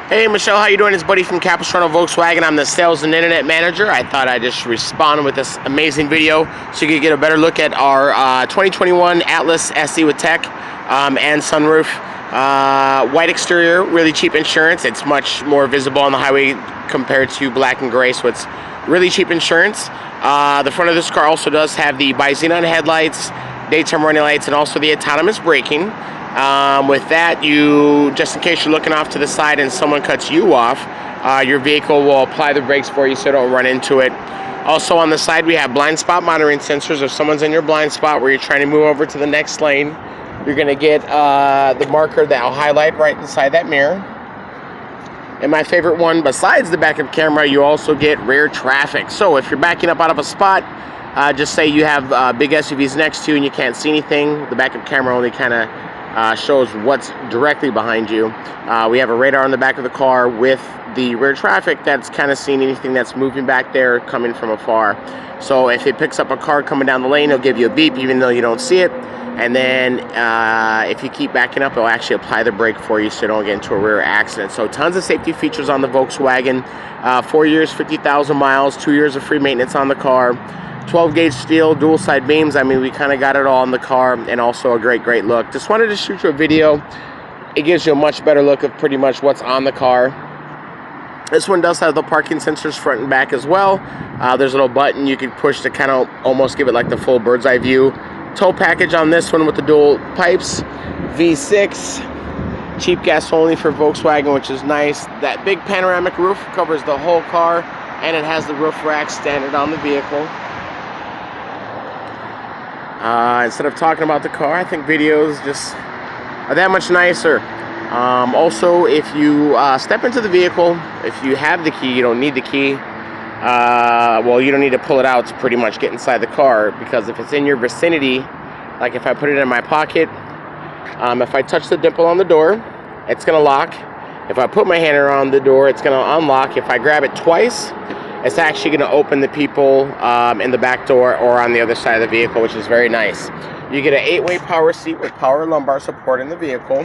Hey Michelle, how you doing? It's Buddy from Capistrano Volkswagen. I'm the sales and internet manager. I thought I'd just respond with this amazing video so you could get a better look at our 2021 Atlas SE with Tech and sunroof. White exterior, really cheap insurance. It's much more visible on the highway compared to black and gray, so it's really cheap insurance. The front of this car also does have the bi-xenon headlights, daytime running lights, and also the autonomous braking. With that, you, just in case you're looking off to the side and someone cuts you off, your vehicle will apply the brakes for you so you don't run into it. Also on the side, we have blind spot monitoring sensors. If someone's in your blind spot where you're trying to move over to the next lane, you're going to get the marker that will highlight right inside that mirror. And my favorite one, besides the backup camera, you also get rear traffic. So if you're backing up out of a spot, just say you have big SUVs next to you and you can't see anything, the backup camera only kind of shows what's directly behind you. We have a radar on the back of the car with the rear traffic that's kind of seeing anything that's moving back there coming from afar. So if it picks up a car coming down the lane, it'll give you a beep even though you don't see it. And then if you keep backing up, it'll actually apply the brake for you so you don't get into a rear accident. So tons of safety features on the Volkswagen. 4 years, 50,000 miles, 2 years of free maintenance on the car. 12-gauge steel, dual side beams. I mean, we kind of got it all in the car, and also a great look. Just wanted to shoot you a video. It gives you a much better look of pretty much what's on the car. This one does have the parking sensors front and back as well. There's a little button you can push to kind of almost give it like the full bird's eye view. Tow package on this one with the dual pipes. V6, cheap gas only for Volkswagen, which is nice. That big panoramic roof covers the whole car, and it has the roof rack standard on the vehicle. Instead of talking about the car, I think videos just are that much nicer. Also, if you step into the vehicle, if you have the key, you don't need the key. Well, you don't need to pull it out to pretty much get inside the car, because if it's in your vicinity, like if I put it in my pocket, if I touch the dimple on the door, it's going to lock. If I put my hand around the door, it's going to unlock. If I grab it twice, it's actually going to open the people in the back door or on the other side of the vehicle, which is very nice. You get an 8-way power seat with power lumbar support in the vehicle.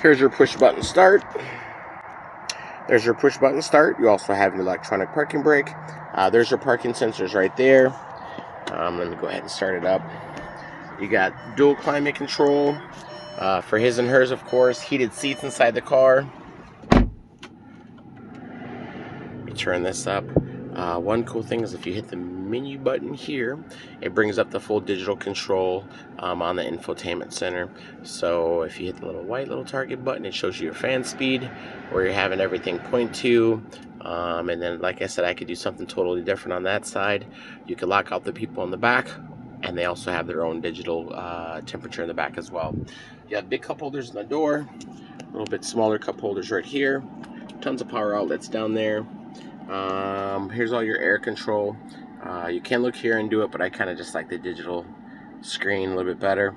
Here's your push button start. There's your push button start. You also have an electronic parking brake. There's your parking sensors right there. Let me go ahead and start it up. You got dual climate control for his and hers, of course. Heated seats inside the car. Turn this up. One cool thing is if you hit the menu button here, it brings up the full digital control on the infotainment center. So if you hit the little target button, it shows you your fan speed, where you're having everything point to. And then, like I said, I could do something totally different on that side. You could lock out the people in the back, and they also have their own digital temperature in the back as well. You have big cup holders in the door, a little bit smaller cup holders right here, tons of power outlets down there. Here's all your air control. You can look here and do it, but I kind of just like the digital screen a little bit better.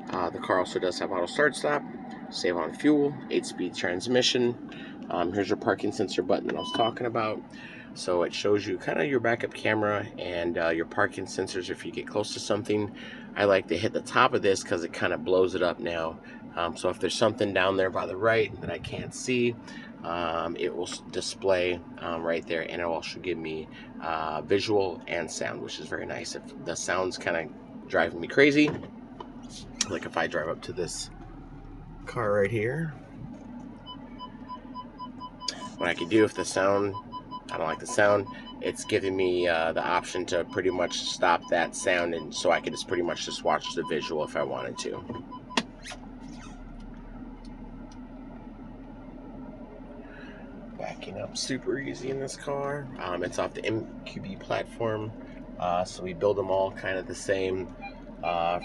The car also does have auto start stop, save on fuel, 8-speed transmission. Here's your parking sensor button that I was talking about. So it shows you kind of your backup camera and your parking sensors if you get close to something. I like to hit the top of this because it kind of blows it up now. So if there's something down there by the right that I can't see, it will display right there, and it will also give me visual and sound, which is very nice. If the sound's kind of driving me crazy, like if I drive up to this car right here, what I can do if the sound, I don't like the sound, it's giving me the option to pretty much stop that sound, and so I could just pretty much just watch the visual if I wanted to. Backing up super easy in this car. It's off the MQB platform, so we build them all kind of the same,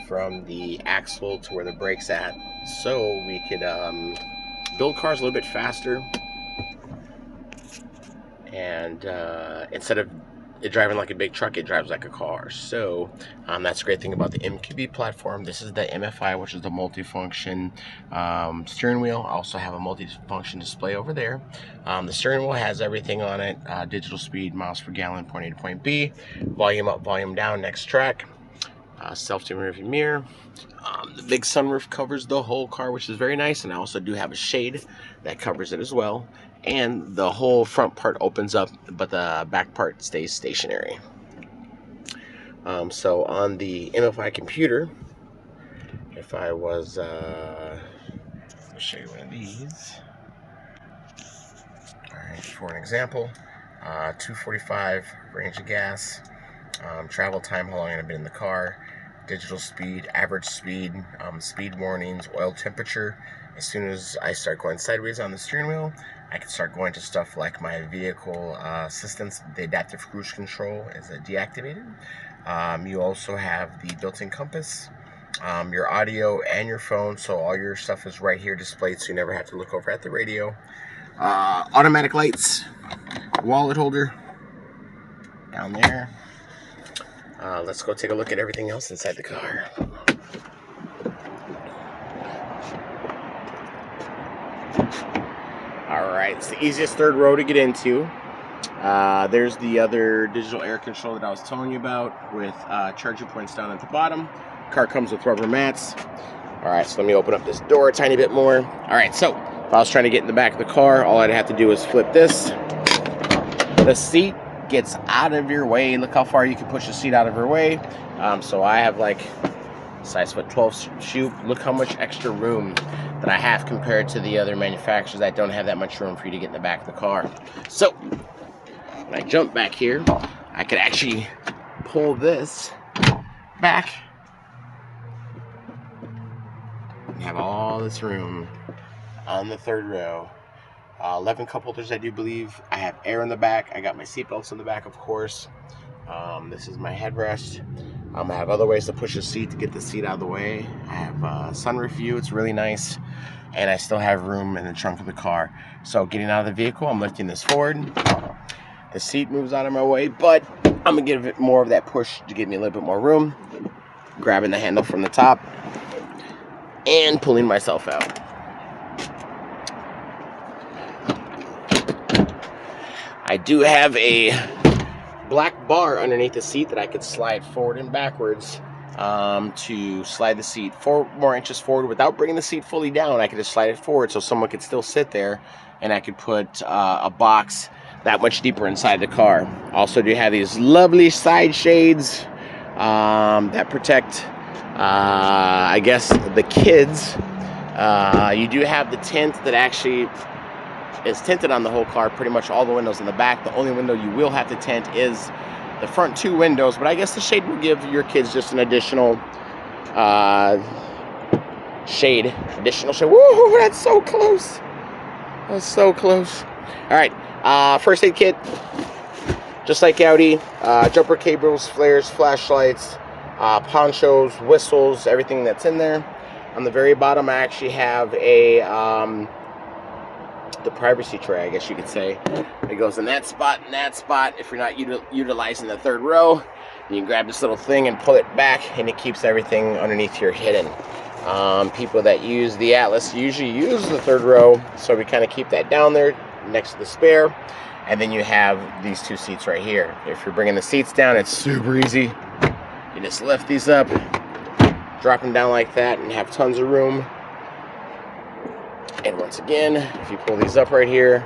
from the axle to where the brake's at, so we could build cars a little bit faster, and instead of it driving like a big truck, it drives like a car. So that's the great thing about the MQB platform. This is the MFI, which is the multifunction steering wheel. I also have a multifunction display over there. The steering wheel has everything on it: digital speed, miles per gallon, point A to point B, volume up, volume down, next track, Self-dimming rearview mirror. The big sunroof covers the whole car, which is very nice, and I also do have a shade that covers it as well. And the whole front part opens up, but the back part stays stationary. So on the MFI computer, if I was, I'll show you one of these. Alright, for an example, 245 range of gas, travel time, how long I've been in the car, digital speed, average speed, speed warnings, oil temperature. As soon as I start going sideways on the steering wheel, I can start going to stuff like my vehicle assistance. The adaptive cruise control is deactivated. You also have the built-in compass, your audio, and your phone, so all your stuff is right here displayed, so you never have to look over at the radio. Automatic lights, wallet holder down there. Let's go take a look at everything else inside the car. Alright, it's the easiest third row to get into. There's the other digital air control that I was telling you about with charging points down at the bottom. Car comes with rubber mats. Alright, so let me open up this door a tiny bit more. Alright, so if I was trying to get in the back of the car, all I'd have to do is flip this. The seat gets out of your way. Look how far you can push the seat out of your way. So I have like size foot 12 shoe. Look how much extra room that I have compared to the other manufacturers that don't have that much room for you to get in the back of the car. So when I jump back here, I could actually pull this back and have all this room on the third row. 11 cup holders, I do believe. I have air in the back. I got my seat belts in the back, of course. This is my headrest. I have other ways to push the seat to get the seat out of the way. I have sunroof view. It's really nice. And I still have room in the trunk of the car. So getting out of the vehicle, I'm lifting this forward. The seat moves out of my way, but I'm going to give it more of that push to give me a little bit more room. Grabbing the handle from the top and pulling myself out. I do have a black bar underneath the seat that I could slide forward and backwards to slide the seat 4 more inches forward without bringing the seat fully down. I could just slide it forward so someone could still sit there, and I could put a box that much deeper inside the car. Also do have these lovely side shades that protect, I guess, the kids. You do have the tint that actually is tinted on the whole car, pretty much all the windows in the back. The only window you will have to tint is the front 2 windows, but I guess the shade will give your kids just an additional shade. Woo, that's so close. That's so close. All right, first aid kit, just like Audi. Jumper cables, flares, flashlights, ponchos, whistles, everything that's in there. On the very bottom, I actually have a the privacy tray, I guess you could say. It goes in that spot and that spot. If you're not utilizing the third row, you can grab this little thing and pull it back, and it keeps everything underneath here hidden. People that use the Atlas usually use the third row, so we kind of keep that down there next to the spare. And then you have these 2 seats right here. If you're bringing the seats down, it's super easy. You just lift these up, drop them down like that, and have tons of room. And once again, if you pull these up right here,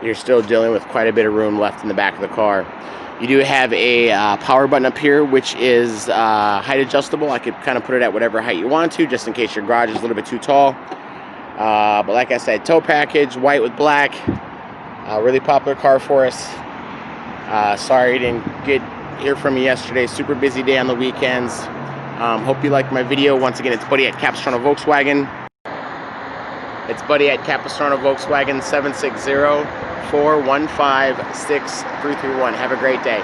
you're still dealing with quite a bit of room left in the back of the car. You do have a power button up here, which is height adjustable. I could kind of put it at whatever height you want to, just in case your garage is a little bit too tall. But like I said, tow package, white with black. Really popular car for us. Sorry I didn't hear from you yesterday. Super busy day on the weekends. Hope you liked my video. Once again, it's Buddy at Capistrano Volkswagen. It's Buddy at Capistrano Volkswagen, 760-415-6331. Have a great day.